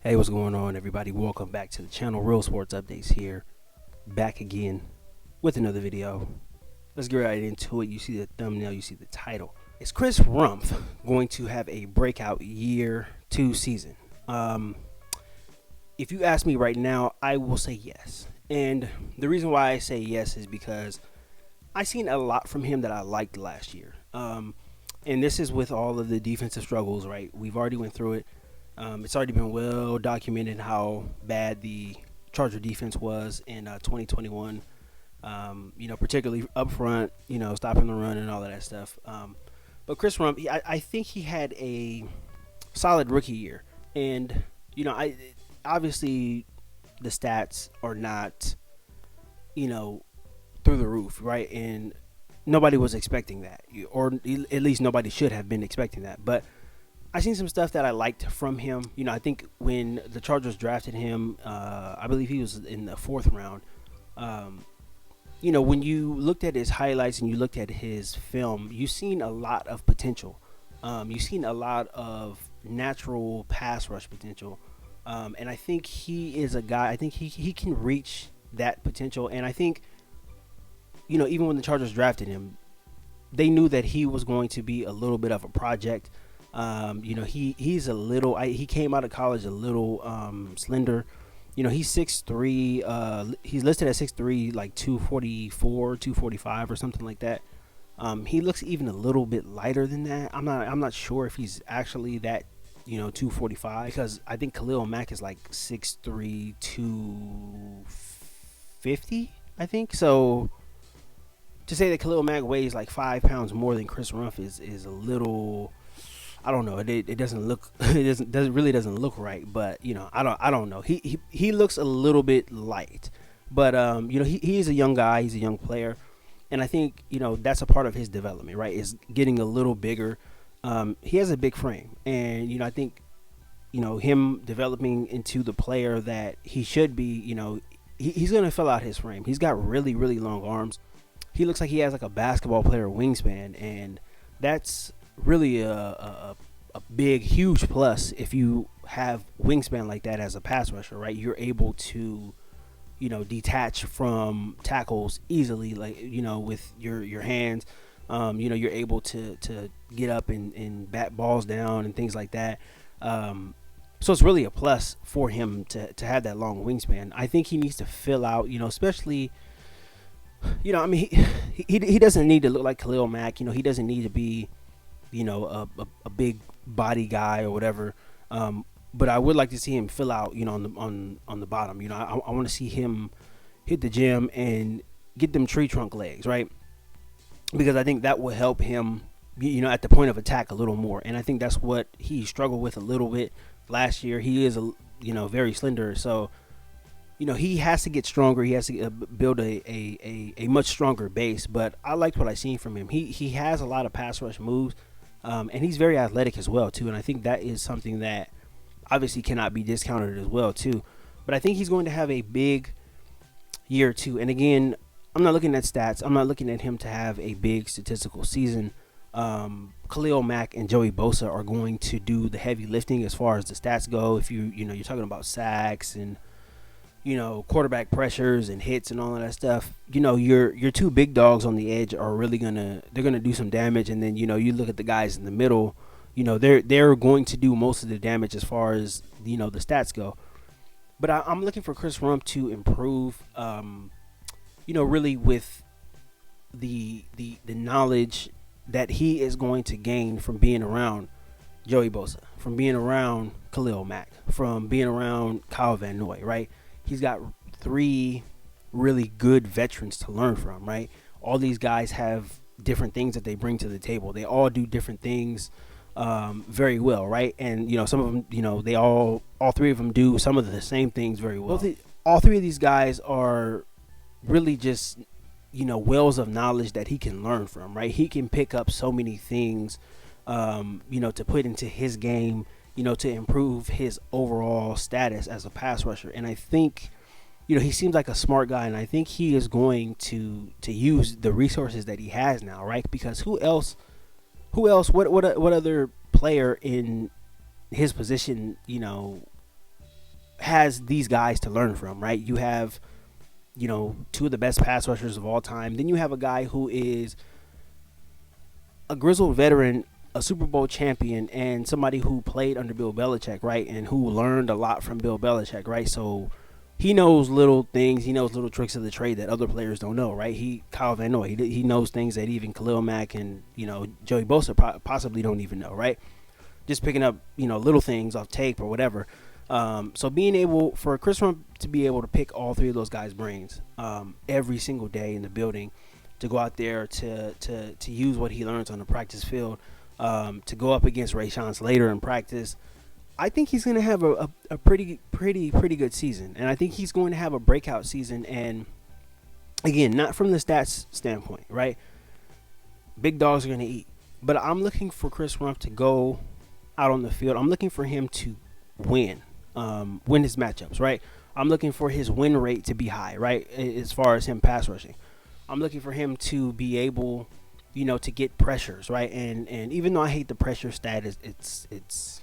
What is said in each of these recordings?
Hey, what's going on, everybody? Welcome back to the channel. Real Sports Updates here, back again with another video. Let's get right into it. You see the thumbnail, you see the title. Is Chris Rumph going to have a breakout year 2 season? If you ask me right now, I will say yes. And the reason why I say yes is because I seen a lot from him that I liked last year. And this is with all of the defensive struggles, right? We've already went through it. It's already been well documented how bad the Charger defense was in 2021. Particularly up front, stopping the run and all of that stuff. But Chris Rumph, I think he had a solid rookie year, and obviously the stats are not, through the roof, right? And nobody was expecting that, or at least nobody should have been expecting that. But I seen some stuff that I liked from him. I think when the Chargers drafted him, I believe he was in the 4th round. When you looked at his highlights and you looked at his film, you seen a lot of potential. You seen a lot of natural pass rush potential. And I think he is a guy, I think he can reach that potential. And I think, even when the Chargers drafted him, they knew that he was going to be a little bit of a project. He's a little. He came out of college a little slender. He's 6'3". He's listed at 6'3", like 244, 245, or something like that. He looks even a little bit lighter than that. I'm not sure if he's actually that, 245, because I think Khalil Mack is like 6'3", 250. I think so. To say that Khalil Mack weighs like 5 pounds more than Chris Rumph is a little. I don't know. It doesn't look. It doesn't look right. But I don't know. He looks a little bit light. But he is a young guy. He's a young player, and I think that's a part of his development, right? Is getting a little bigger. He has a big frame, and I think him developing into the player that he should be. He's gonna fill out his frame. He's got really long arms. He looks like he has like a basketball player wingspan, and that's really a big, huge plus if you have wingspan like that as a pass rusher, right? You're able to, detach from tackles easily, like, with your hands. You're able to get up and bat balls down and things like that. So it's really a plus for him to have that long wingspan. I think he needs to fill out, especially, he doesn't need to look like Khalil Mack. He doesn't need to be, a big body guy or whatever. But I would like to see him fill out, on the bottom. I want to see him hit the gym and get them tree trunk legs, right? Because I think that will help him, at the point of attack a little more. And I think that's what he struggled with a little bit last year. He is, very slender. So, he has to get stronger. He has to build a much stronger base. But I liked what I seen from him. He has a lot of pass rush moves. And he's very athletic as well, too. And I think that is something that obviously cannot be discounted as well, too. But I think he's going to have a big year, too. And again, I'm not looking at stats. I'm not looking at him to have a big statistical season. Khalil Mack and Joey Bosa are going to do the heavy lifting as far as the stats go. If you're talking about sacks and, quarterback pressures and hits and all of that stuff, your two big dogs on the edge are really they're gonna do some damage. And then, you look at the guys in the middle, they're going to do most of the damage as far as, the stats go. But I'm looking for Chris Rumph to improve, really with the knowledge that he is going to gain from being around Joey Bosa, from being around Khalil Mack, from being around Kyle Van Noy, right? He's got 3 really good veterans to learn from, right? All these guys have different things that they bring to the table. They all do different things very well, right? And, some of them, they all 3 of them do some of the same things very well. All 3 of these guys are really just, wells of knowledge that he can learn from, right? He can pick up so many things, to put into his game, to improve his overall status as a pass rusher. And I think, he seems like a smart guy, and I think he is going to use the resources that he has now, right? Because who else, what other player in his position, has these guys to learn from, right? You have, two of the best pass rushers of all time. Then you have a guy who is a grizzled veteran, a Super Bowl champion, and somebody who played under Bill Belichick, right? And who learned a lot from Bill Belichick, right? So he knows little things. He knows little tricks of the trade that other players don't know, right? Kyle Van Noy, he knows things that even Khalil Mack and, Joey Bosa possibly don't even know, right? Just picking up, little things off tape or whatever. So being able for Chris Rumph to be able to pick all three of those guys' brains every single day in the building, to go out there to use what he learns on the practice field, to go up against Rashawn Slater in practice, I think he's going to have a pretty good season, and I think he's going to have a breakout season. And again, not from the stats standpoint, right? Big dogs are going to eat, but I'm looking for Chris Rumph to go out on the field. I'm looking for him to win his matchups, right? I'm looking for his win rate to be high, right? As far as him pass rushing, I'm looking for him to be able, to get pressures, right? And even though I hate the pressure stat, it's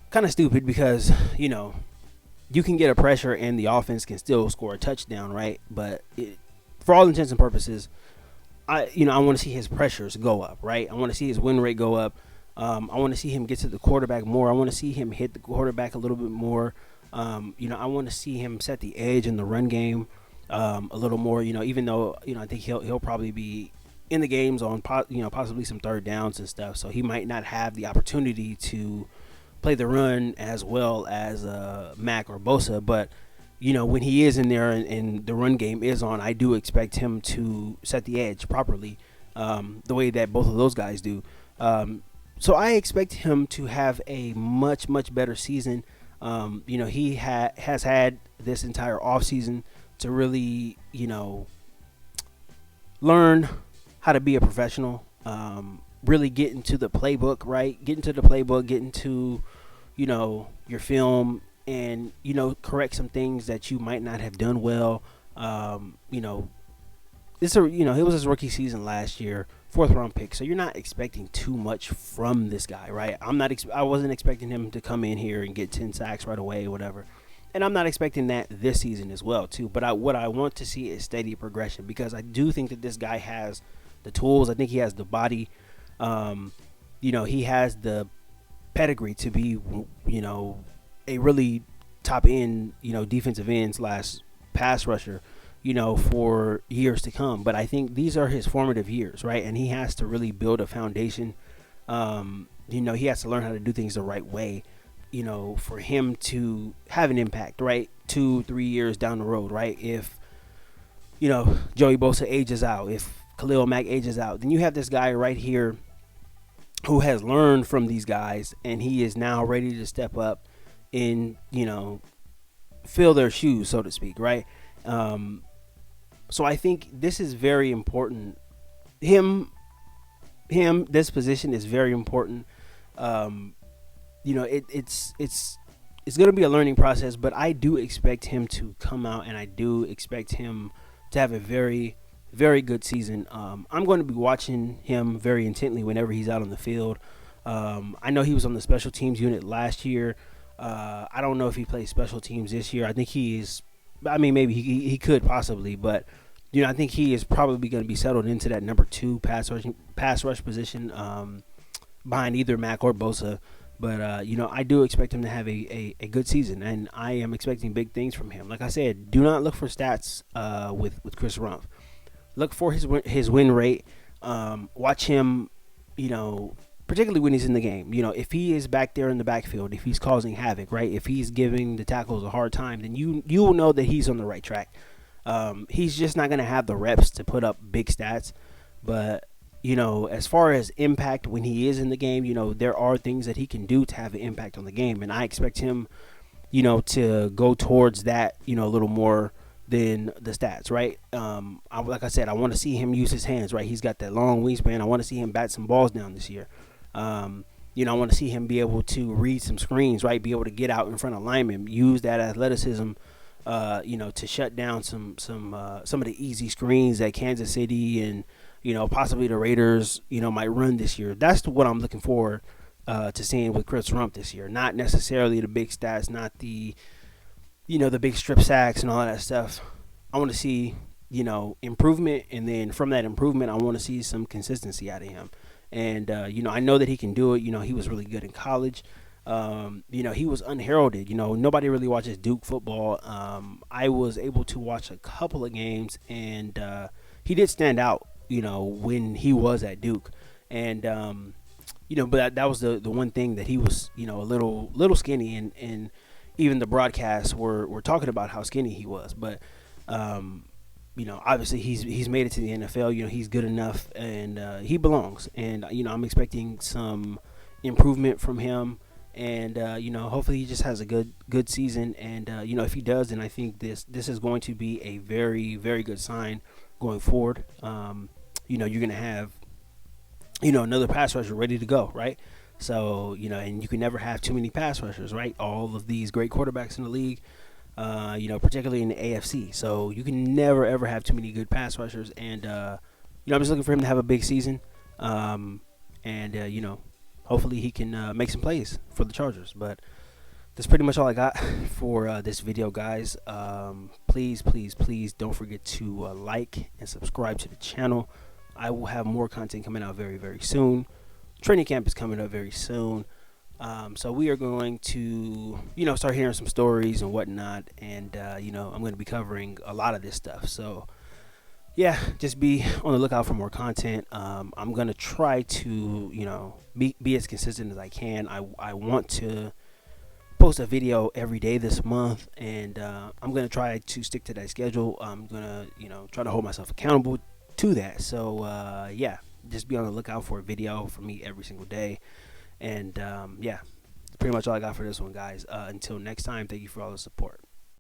kind of stupid because, you can get a pressure and the offense can still score a touchdown, right? But for all intents and purposes, I want to see his pressures go up, right? I want to see his win rate go up. I want to see him get to the quarterback more. I want to see him hit the quarterback a little bit more. I want to see him set the edge in the run game a little more. Even though I think he'll probably be in the games on possibly some third downs and stuff, so he might not have the opportunity to play the run as well as Mack or Bosa. But when he is in there and the run game is on, I do expect him to set the edge properly, the way that both of those guys do. So I expect him to have a much better season. He has had this entire offseason to really learn how to be a professional. Really get into the playbook, right? Get into the playbook, get into, your film, and, correct some things that you might not have done well. It was his rookie season last year, 4th round pick. So you're not expecting too much from this guy, right? I wasn't expecting him to come in here and get 10 sacks right away or whatever. And I'm not expecting that this season as well, too. But what I want to see is steady progression, because I do think that this guy has the tools. I think he has the body. He has the pedigree to be, a really top end, defensive end / pass rusher, for years to come. But I think these are his formative years, right? And he has to really build a foundation. He has to learn how to do things the right way, for him to have an impact, right? 2-3 years down the road, right? If, Joey Bosa ages out, if Khalil Mack ages out, then you have this guy right here who has learned from these guys, and he is now ready to step up and, fill their shoes, so to speak, right? So I think this is very important. This position is very important. It's going to be a learning process, but I do expect him to come out, and I do expect him to have a very, very good season. I'm going to be watching him very intently whenever he's out on the field. I know he was on the special teams unit last year. I don't know if he plays special teams this year. I think he is. I mean, maybe he could possibly, but I think he is probably going to be settled into that number 2 pass rush position, behind either Mack or Bosa. But I do expect him to have a good season, and I am expecting big things from him. Like I said, do not look for stats with Chris Rumph. Look for his win rate. Watch him, particularly when he's in the game. If he is back there in the backfield, if he's causing havoc, right? If he's giving the tackles a hard time, then you will know that he's on the right track. He's just not going to have the reps to put up big stats. But, as far as impact when he is in the game, there are things that he can do to have an impact on the game. And I expect him, to go towards that, a little more than the stats, right? Like I said, I want to see him use his hands, right? He's got that long wingspan. I want to see him bat some balls down this year. I want to see him be able to read some screens, right? Be able to get out in front of linemen, use that athleticism, to shut down some of the easy screens that Kansas City and, possibly the Raiders, might run this year. That's what I'm looking forward to seeing with Chris Rumph this year. Not necessarily the big stats, not the the big strip sacks and all that stuff. I want to see, improvement, and then from that improvement, I want to see some consistency out of him. And I know that he can do it. He was really good in college. He was unheralded. Nobody really watches Duke football. I was able to watch a couple of games, and he did stand out. When he was at Duke, and but that was the one thing that he was, a little skinny, and even the broadcasts were talking about how skinny he was. But obviously he's made it to the NFL. He's good enough, and he belongs. And I'm expecting some improvement from him. And hopefully he just has a good season. And if he does, then I think this is going to be a very, very good sign going forward. You're gonna have another pass rusher ready to go, right? So and you can never have too many pass rushers, right? All of these great quarterbacks in the league, particularly in the AFC. So you can never ever have too many good pass rushers. And I'm just looking for him to have a big season. And hopefully he can make some plays for the Chargers. But that's pretty much all I got for this video, guys. Please don't forget to like and subscribe to the channel. I will have more content coming out very, very soon. Training camp is coming up very soon. So we are going to, start hearing some stories and whatnot. And, I'm going to be covering a lot of this stuff. So, yeah, just be on the lookout for more content. I'm going to try to, be as consistent as I can. I want to post a video every day this month. And I'm going to try to stick to that schedule. I'm going to, try to hold myself accountable to that. So yeah, just be on the lookout for a video from me every single day. And yeah, that's pretty much all I got for this one, guys. Until next time, thank you for all the support.